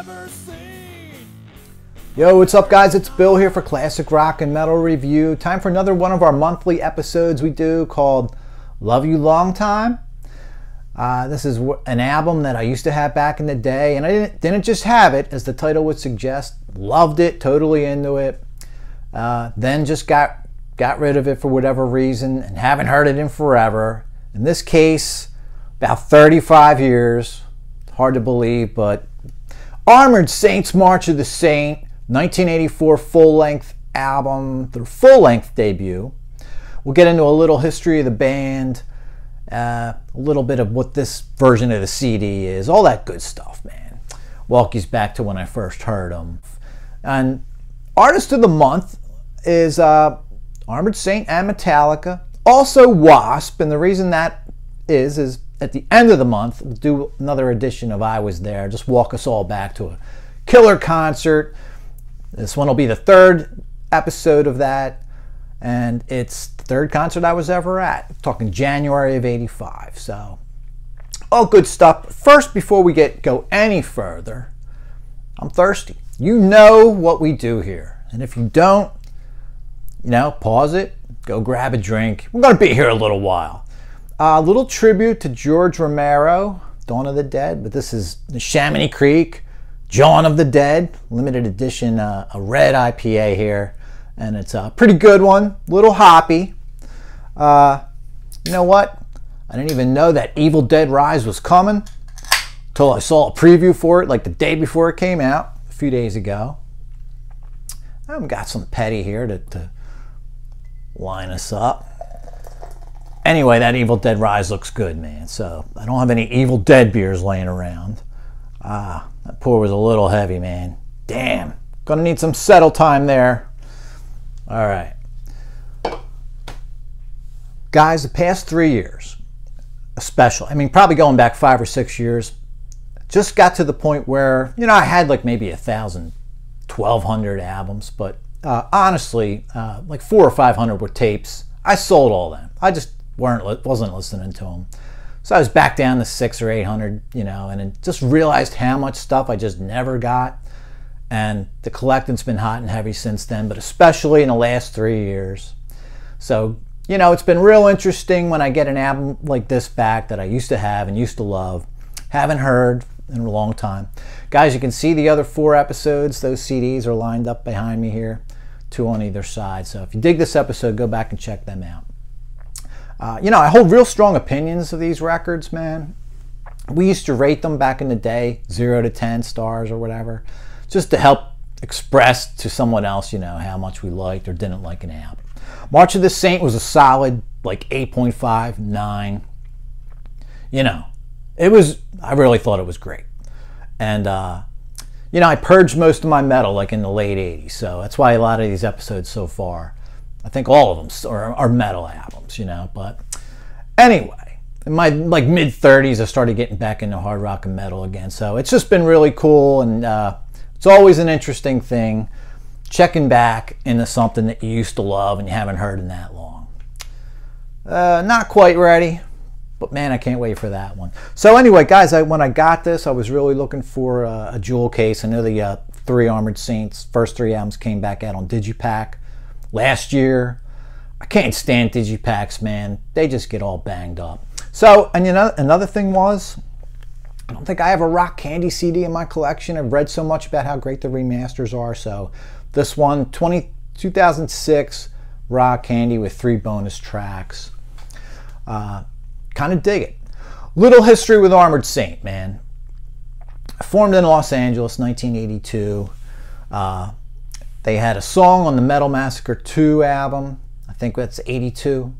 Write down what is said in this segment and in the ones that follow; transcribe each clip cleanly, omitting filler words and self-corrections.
never seen. Yo, what's up guys? It's Bill here for Classic Rock and Metal Review. Time for another one of our monthly episodes we do called Love You Long Time. This is an album that I used to have back in the day, and I didn't just have it, as the title would suggest. Loved it, totally into it. Then just got rid of it for whatever reason and haven't heard it in forever. In this case, about 35 years. Hard to believe, but Armored Saints March of the Saint, 1984 full-length album, their full-length debut. We'll get into a little history of the band, a little bit of what this version of the CD is, all that good stuff, man. Walk you back to when I first heard them. And Artist of the Month is Armored Saint and Metallica, also Wasp, and the reason that is at the end of the month, we'll do another edition of I Was There, just walk us all back to a killer concert. This one will be the third episode of that, and it's the third concert I was ever at. I'm talking January of '85, so all good stuff. First, before we go any further, I'm thirsty. You know what we do here, and if you don't, pause it, go grab a drink. We're going to be here a little while. A little tribute to George Romero, Dawn of the Dead, but this is the Chamonix Creek, Dawn of the Dead, limited edition, a red IPA here, and it's a pretty good one, a little hoppy. You know what? I didn't even know that Evil Dead Rise was coming until I saw a preview for it like the day before it came out, a few days ago. I've got some petty here to line us up. Anyway, that Evil Dead Rise looks good, man. So I don't have any Evil Dead beers laying around. That pour was a little heavy, man. Damn. Gonna need some settle time there. All right. Guys, the past 3 years, especially, probably going back 5 or 6 years, just got to the point where, I had like maybe 1,000, 1,200 albums, but honestly, like 400 or 500 were tapes. I sold all them. I just wasn't listening to them. So I was back down to 600 or 800, and then just realized how much stuff I just never got. And the collecting's been hot and heavy since then, but especially in the last 3 years. So, it's been real interesting when I get an album like this back that I used to have and used to love. Haven't heard in a long time. Guys, you can see the other 4 episodes. Those CDs are lined up behind me here, 2 on either side. So if you dig this episode, go back and check them out. I hold real strong opinions of these records, man. We used to rate them back in the day, 0 to 10 stars or whatever, just to help express to someone else, how much we liked or didn't like an album. March of the Saint was a solid, like 8.5, 9. I really thought it was great. And, I purged most of my metal like in the late 80s, so that's why a lot of these episodes so far, I think all of them are metal albums, but anyway, in my mid-30s, I started getting back into hard rock and metal again, so it's just been really cool, and it's always an interesting thing, checking back into something that you used to love and you haven't heard in that long. Not quite ready, but man, I can't wait for that one. So anyway, guys, when I got this, I was really looking for a jewel case. I know the 3 Armored Saints, first 3 albums came back out on Digipack last year. I can't stand Digipacks, man. They just get all banged up. So, and another thing was, I don't think I have a Rock Candy CD in my collection. I've read so much about how great the remasters are. So this one, 2006 Rock Candy with 3 bonus tracks. Kind of dig it. Little history with Armored Saint, man. Formed in Los Angeles, 1982. They had a song on the Metal Massacre 2 album. I think that's 82.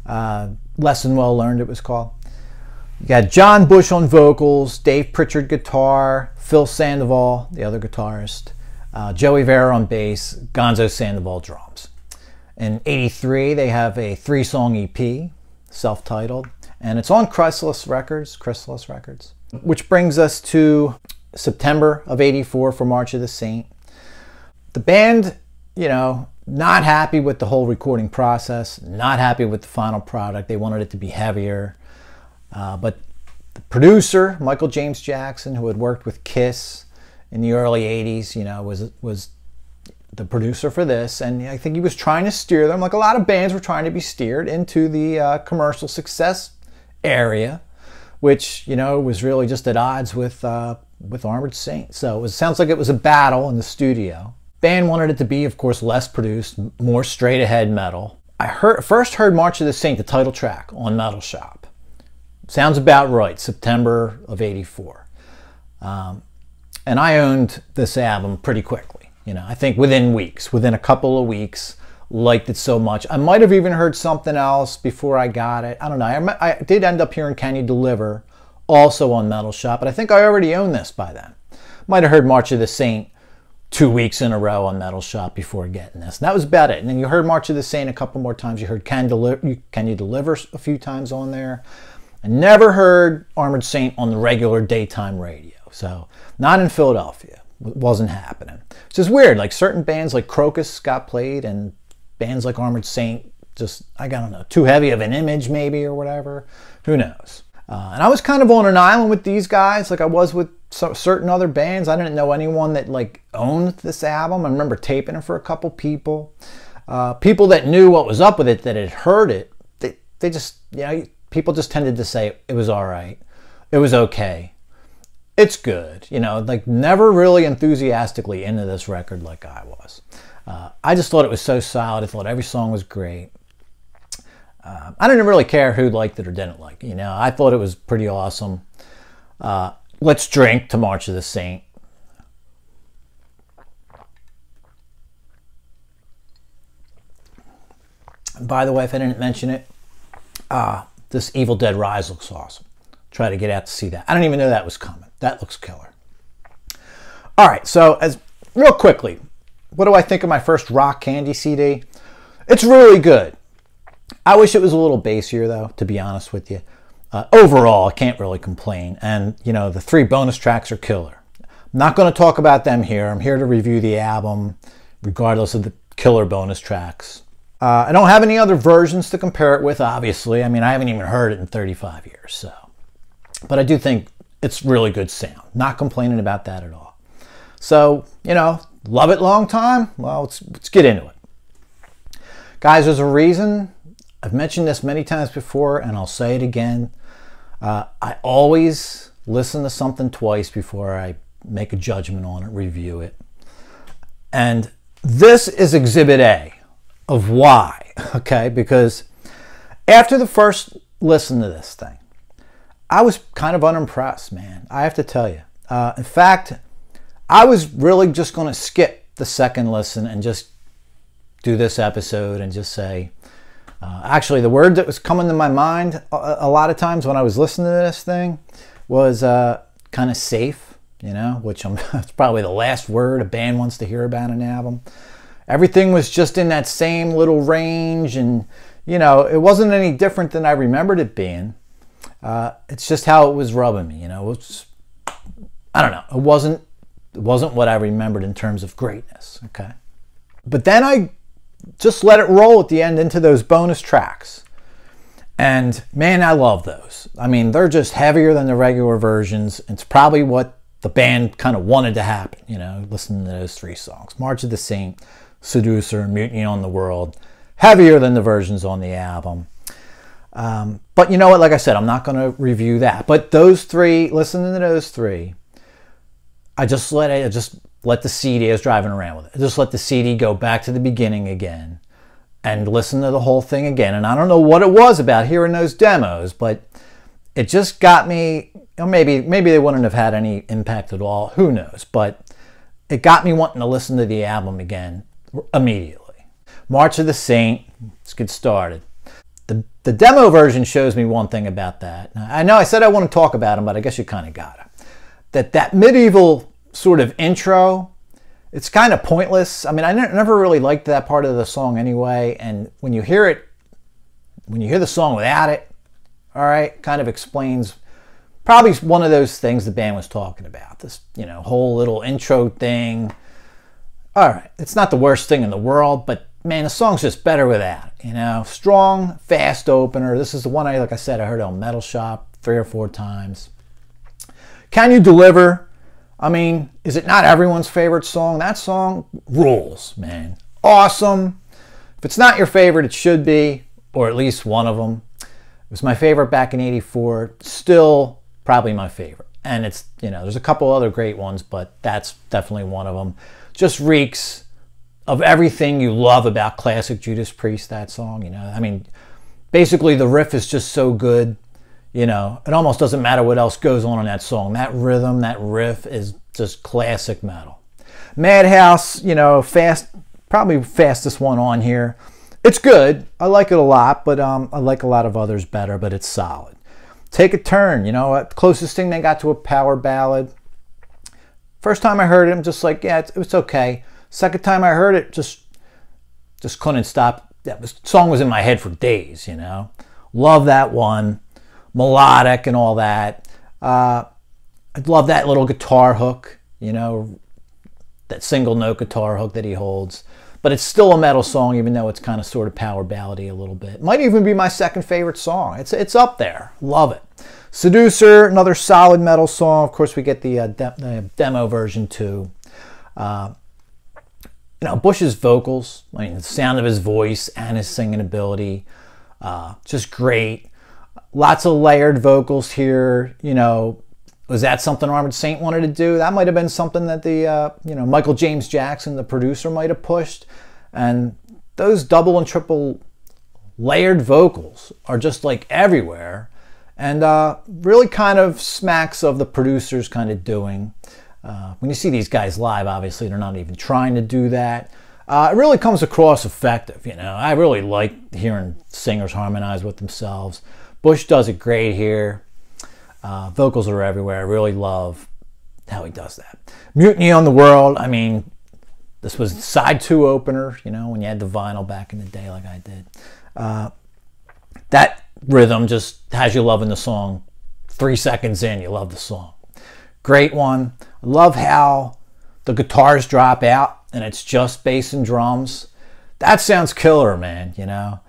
Lesson Well Learned, it was called. You got John Bush on vocals, Dave Pritchard guitar, Phil Sandoval, the other guitarist, Joey Vera on bass, Gonzo Sandoval drums. In 83, they have a 3-song EP, self-titled, and it's on Chrysalis Records, which brings us to September of 84 for March of the Saint. The band, not happy with the whole recording process, not happy with the final product. They wanted it to be heavier. But the producer, Michael James Jackson, who had worked with Kiss in the early 80s, you know, was the producer for this, and I think he was trying to steer them, like a lot of bands were trying to be steered, into the commercial success area, which, you know, was really just at odds with Armored Saint. So it sounds like it was a battle in the studio. Band wanted it to be, of course, less produced, more straight ahead metal. I first heard March of the Saint, the title track, on Metal Shop. Sounds about right, September of '84. And I owned this album pretty quickly. You know, I think within a couple of weeks, liked it so much. I might have even heard something else before I got it. I don't know. I did end up hearing Can You Deliver also on Metal Shop, but I think I already owned this by then. Might have heard March of the Saint 2 weeks in a row on Metal Shop before getting this. And that was about it. And then you heard March of the Saint a couple more times. You heard Can You Deliver a few times on there. I never heard Armored Saint on the regular daytime radio. So not in Philadelphia. It wasn't happening. It's just weird. Like certain bands like Crocus got played, and bands like Armored Saint just, I don't know, too heavy of an image maybe or whatever. Who knows? And I was kind of on an island with these guys, like I was with certain other bands. I didn't know anyone that like owned this album. I remember taping it for a couple people. People that knew what was up with it, that had heard it, they just, you know, people just tended to say it was all right. It was okay. It's good. You know, like never really enthusiastically into this record like I was. I just thought it was so solid. I thought every song was great. I didn't really care who liked it or didn't like it. You know, I thought it was pretty awesome. Let's drink to March of the Saint. And by the way, if I didn't mention it, this Evil Dead Rise looks awesome. Try to get out to see that. I didn't even know that was coming. That looks killer. All right, so real quickly, what do I think of my first Rock Candy CD? It's really good. I wish it was a little bassier, though, to be honest with you. Overall, I can't really complain. And, you know, the 3 bonus tracks are killer. I'm not going to talk about them here. I'm here to review the album, regardless of the killer bonus tracks. I don't have any other versions to compare it with, obviously. I mean, I haven't even heard it in 35 years, so. But I do think it's really good sound. Not complaining about that at all. So, you know, love it long time? Well, let's get into it. Guys, there's a reason. I've mentioned this many times before, and I'll say it again. I always listen to something twice before I make a judgment on it, review it. And this is Exhibit A of why, okay? Because after the first listen to this thing, I was kind of unimpressed, man. I have to tell you. In fact, I was really just going to skip the second listen and just do this episode and just say, actually, the word that was coming to my mind a lot of times when I was listening to this thing was kind of safe, you know, which it's probably the last word a band wants to hear about an album. Everything was just in that same little range, and, you know, it wasn't any different than I remembered it being. It's just how it was rubbing me, you know. I don't know. It wasn't what I remembered in terms of greatness, okay? But then I just let it roll at the end into those bonus tracks. And man, I love those. I mean, they're just heavier than the regular versions. It's probably what the band kind of wanted to happen, you know, listening to those 3 songs. March of the Saint, Seducer, Mutiny on the World. Heavier than the versions on the album. But you know what, like I said, I'm not going to review that. But those 3, listening to those 3, I just let the CD, I was driving around with it, I just let the CD go back to the beginning again and listen to the whole thing again. And I don't know what it was about hearing those demos, but it just got me, you know, maybe they wouldn't have had any impact at all, who knows, but it got me wanting to listen to the album again immediately. March of the Saint, let's get started. The demo version shows me one thing about that. I know I said I want to talk about them, but I guess you kind of got it. That medieval sort of intro, it's kind of pointless. I mean, I never really liked that part of the song anyway, and when you hear the song without it, all right, kind of explains probably one of those things the band was talking about. This, you know, whole little intro thing. All right, it's not the worst thing in the world, but man, the song's just better without it, you know. Strong, fast opener. This is the one like I said, I heard on Metal Shop 3 or 4 times. Can You Deliver? I mean, is it not everyone's favorite song? That song rules, man. Awesome. If it's not your favorite, it should be, or at least one of them. It was my favorite back in '84. Still probably my favorite. And it's, you know, there's a couple other great ones, but that's definitely one of them. Just reeks of everything you love about classic Judas Priest, that song, you know. I mean, basically the riff is just so good, you know. It almost doesn't matter what else goes on in that song. That rhythm, that riff is just classic metal. Madhouse, you know, probably fastest one on here. It's good. I like it a lot, but I like a lot of others better, but it's solid. Take a Turn, you know, closest thing they got to a power ballad. First time I heard it, I'm just like, yeah, it was okay. Second time I heard it, just couldn't stop. That song was in my head for days, you know. Love that one. Melodic and all that. I love that little guitar hook, you know, that single note guitar hook that he holds. But it's still a metal song, even though it's kind of sort of power ballady a little bit. Might even be my second favorite song. It's up there. Love it. Seducer, another solid metal song. Of course, we get the demo version too. You know, Bush's vocals, I mean, the sound of his voice and his singing ability, just great. Lots of layered vocals here. You know, was that something Armored Saint wanted to do? That might have been something that the, you know, Michael James Jackson, the producer, might have pushed. And those double and triple layered vocals are just like everywhere. And really kind of smacks of the producers kind of doing. When you see these guys live, obviously they're not even trying to do that. It really comes across effective, you know. I really like hearing singers harmonize with themselves. Bush does it great here. Vocals are everywhere. I really love how he does that. Mutiny on the World. I mean, this was side 2 opener, you know, when you had the vinyl back in the day like I did. That rhythm just has you loving the song. 3 seconds in, you love the song. Great one. I love how the guitars drop out and it's just bass and drums. That sounds killer, man, you know.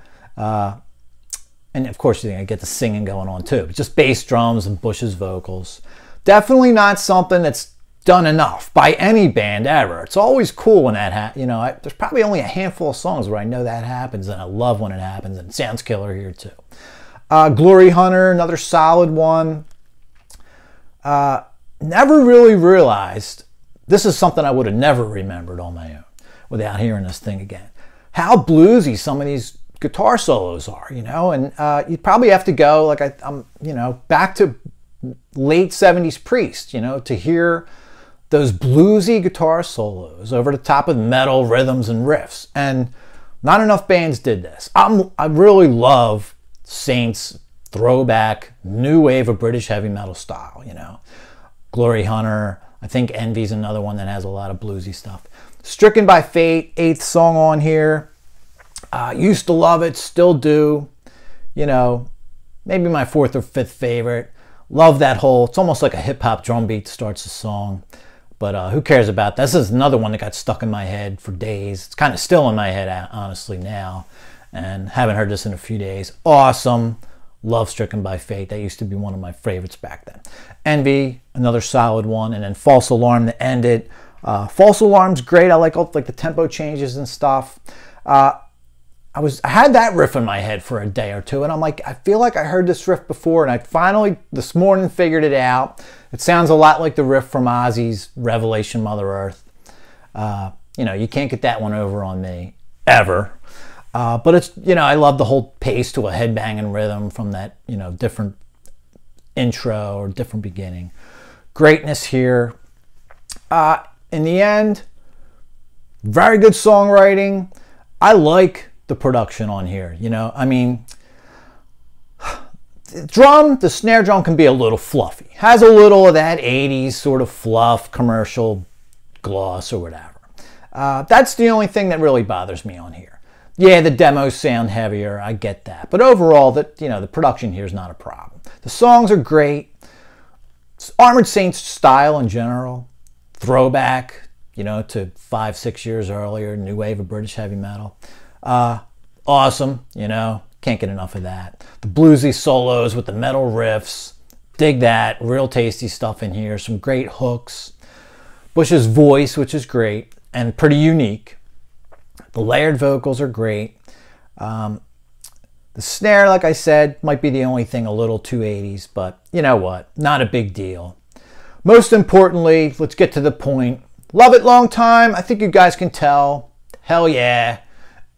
And of course, you're going to get the singing going on too. But just bass drums and Bush's vocals. Definitely not something that's done enough by any band ever. It's always cool when that happens. You know, there's probably only a handful of songs where I know that happens, and I love when it happens, and it sounds killer here too. Glory Hunter, another solid one. Never really realized, this is something I would have never remembered on my own without hearing this thing again, how bluesy some of these guitar solos are, you know. And you'd probably have to go, like I'm, you know, back to late 70s Priest, you know, to hear those bluesy guitar solos over the top of metal rhythms and riffs. And not enough bands did this. I really love Saints throwback new wave of British heavy metal style, you know. Glory Hunter, I think Envy's another one that has a lot of bluesy stuff. Stricken by Fate, 8th song on here. Used to love it, still do. You know, maybe my 4th or 5th favorite. Love that whole, it's almost like a hip-hop drum beat starts the song. But who cares about that? This is another one that got stuck in my head for days. It's kind of still in my head, honestly, now. And haven't heard this in a few days. Awesome. Love Stricken by Fate. That used to be one of my favorites back then. Envy, another solid one. And then False Alarm to end it. False Alarm's great. I like all like the tempo changes and stuff. I had that riff in my head for a day or two, and I'm like, I feel like I heard this riff before, and I finally, this morning, figured it out. It sounds a lot like the riff from Ozzy's Revelation Mother Earth. You know, you can't get that one over on me, ever. But it's, you know, I love the whole pace to a headbanging rhythm from that, you know, different intro or different beginning. Greatness here. In the end, very good songwriting. I like the production on here, you know. I mean, the snare drum can be a little fluffy. Has a little of that 80s sort of fluff, commercial gloss or whatever. That's the only thing that really bothers me on here. Yeah, the demos sound heavier, I get that. But overall, you know, the production here is not a problem. The songs are great. Armored Saints style in general, throwback, you know, to 5-6 years earlier, new wave of British heavy metal. Awesome, you know, can't get enough of that. The bluesy solos with the metal riffs, dig that. Real tasty stuff in here, some great hooks. Bush's voice, which is great and pretty unique. The layered vocals are great. The snare, like I said, might be the only thing a little 280s, but you know what? Not a big deal. Most importantly, let's get to the point. Love it long time. I think you guys can tell. Hell yeah.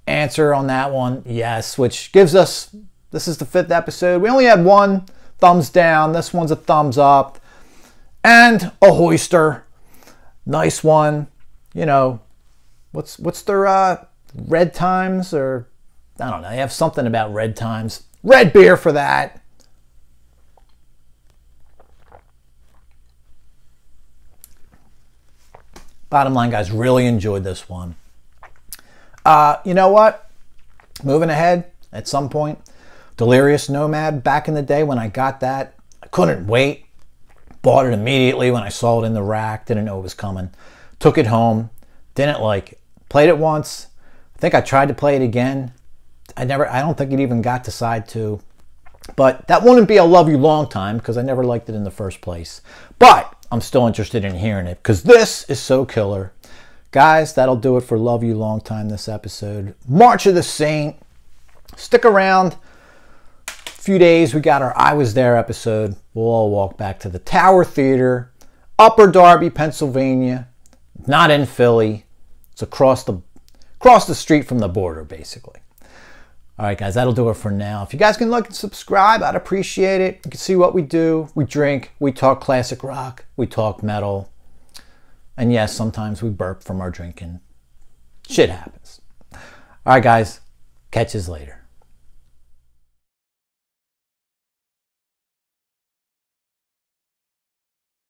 Answer on that one, yes, which gives us, this is the 5th episode. We only had one thumbs down. This one's a thumbs up. And a hoister. Nice one. You know, what's their red times, or I don't know. They have something about red times. Red beer for that. Bottom line, guys, really enjoyed this one. You know what? Moving ahead, at some point, Delirious Nomad, back in the day when I got that, I couldn't wait. Bought it immediately when I saw it in the rack. Didn't know it was coming. Took it home. Didn't like it. Played it once. I think I tried to play it again. I don't think it even got to side 2. But that wouldn't be a Love You Long Time because I never liked it in the first place. But I'm still interested in hearing it because this is so killer. Guys, that'll do it for Love You Long Time this episode. March of the Saint. Stick around. A few days, we got our I Was There episode. We'll all walk back to the Tower Theater, Upper Darby, Pennsylvania. Not in Philly. It's across the street from the border, basically. All right, guys, that'll do it for now. If you guys can like and subscribe, I'd appreciate it. You can see what we do. We drink. We talk classic rock. We talk metal. And yes, sometimes we burp from our drinking. Shit happens. All right, guys. Catch us later.